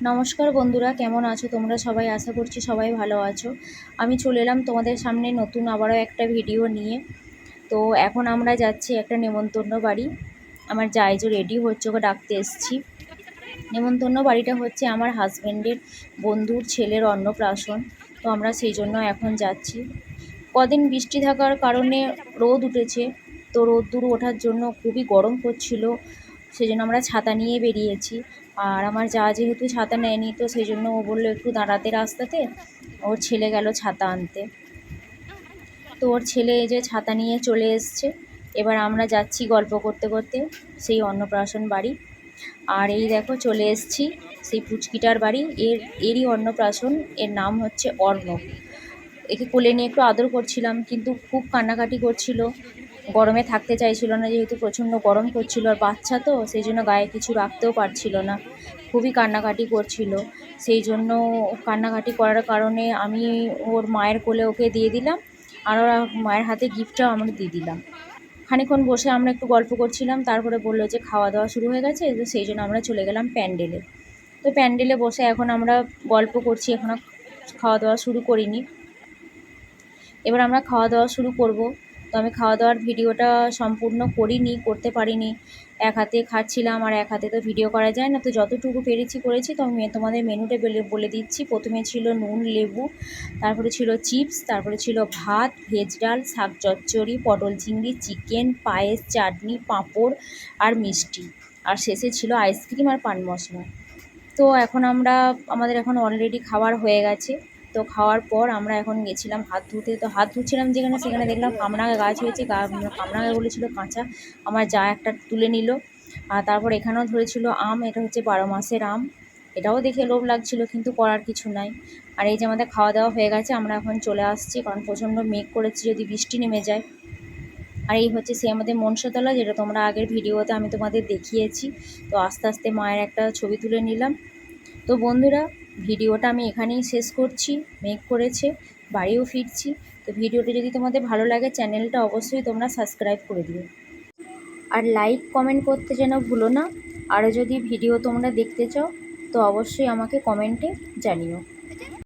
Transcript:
নমস্কার বন্ধুরা, কেমন আছো তোমরা সবাই? আশা করছি সবাই ভালো আছো। আমি চলে এলাম তোমাদের সামনে নতুন আবারও একটা ভিডিও নিয়ে। তো এখন আমরা যাচ্ছি একটা নেমন্তন্ন বাড়ি। আমার জায়জও রেডি হচ্ছে, ওকে ডাকতে এসেছি। নেমন্তন্ন বাড়িটা হচ্ছে আমার হাজব্যান্ডের বন্ধুর ছেলের অন্নপ্রাশন। তো আমরা সেই জন্য এখন যাচ্ছি। কদিন বৃষ্টি থাকার কারণে রোদ উঠেছে। তো রোদ্দুর ওঠার জন্য খুবই গরম করছিল, সেজন্য আমরা ছাতা নিয়ে বেরিয়েছি। আর আমার যা যেহেতু ছাতা নেয়নি, তো সেই জন্য ও বললো একটু দাঁড়াতে রাস্তাতে। ওর ছেলে গেল ছাতা আনতে। তো ওর ছেলে এই যে ছাতা নিয়ে চলে এসছে। এবার আমরা যাচ্ছি গল্প করতে করতে সেই অন্নপ্রাশন বাড়ি। আর এই দেখো চলে এসছি সেই পুচকিটার বাড়ি। এরই অন্নপ্রাশন। এর নাম হচ্ছে অর্ণব। একে কোলে নিয়ে একটু আদর করছিলাম, কিন্তু খুব কান্নাকাটি করছিল। গরমে থাকতে চাইছিল না, যেহেতু প্রচণ্ড গরম করছিল। আর বাচ্চা তো, সেই জন্য গায়ে কিছু রাখতেও পারছিল না, খুবই কান্নাকাটি করছিল। সেই জন্য কান্নাকাটি করার কারণে আমি ওর মায়ের কোলে ওকে দিয়ে দিলাম। আর ওর মায়ের হাতে গিফটটাও আমরা দিয়ে দিলাম। খানিকক্ষণ বসে আমরা একটু গল্প করছিলাম, তারপরে বললো যে খাওয়া দাওয়া শুরু হয়ে গেছে। তো সেই জন্য আমরা চলে গেলাম প্যান্ডেলে। তো প্যান্ডেলে বসে এখন আমরা গল্প করছি, এখনও খাওয়া দাওয়া শুরু করিনি। এবার আমরা খাওয়া দাওয়া শুরু করব। তো আমি খাওয়া দাওয়ার ভিডিওটা সম্পূর্ণ করতে পারিনি। এক হাতে খাচ্ছিলাম আর এক হাতে তো ভিডিও করা যায় না, তো যতটুকু পেরেছি করেছি। তো আমি তোমাদের মেনুটা বলে দিচ্ছি। প্রথমে ছিল নুন লেবু, তারপরে ছিল চিপস, তারপরে ছিল ভাত, ভেজ ডাল, শাক চচ্চড়ি, পটল চিংড়ি, চিকেন, পায়েস, চাটনি, পাঁপড় আর মিষ্টি। আর শেষে ছিল আইসক্রিম আর পান মশলা। তো আমাদের এখন অলরেডি খাবার হয়ে গেছে। তো খাওয়ার পর আমরা এখন গেছিলাম হাত ধুতে। তো হাত ধুচ্ছিলাম যেখানে, সেখানে দেখলাম কামরাঙা গাছ হয়েছে। কামরাঙাগুলো ছিল কাঁচা। আমার যা একটা তুলে নিল। আর তারপর এখানেও ধরেছিল আম, এটা হচ্ছে 12 মাসের আম। এটাও দেখে লোভ লাগছিল, কিন্তু করার কিছু নাই। আর এই যে আমাদের খাওয়া দাওয়া হয়ে গেছে, আমরা এখন চলে আসছি, কারণ প্রচণ্ড মেঘ করেছে, যদি বৃষ্টি নেমে যায়। আর এই হচ্ছে সে আমাদের মনসাতলা, যেটা তোমরা আগের ভিডিওতে আমি তোমাদের দেখিয়েছি। তো আস্তে আস্তে মায়ের একটা ছবি তুলে নিলাম। তো বন্ধুরা, ভিডিওটা আমি এখানেই শেষ করছি। মেঘ করেছে, বাড়িও ফিরছি। তো ভিডিওটা যদি তোমাদের ভালো লাগে, চ্যানেলটা অবশ্যই তোমরা সাবস্ক্রাইব করে দিও। আর লাইক কমেন্ট করতে যেন ভুলো না। আরও যদি ভিডিও তোমরা দেখতে চাও, তো অবশ্যই আমাকে কমেন্টে জানিও।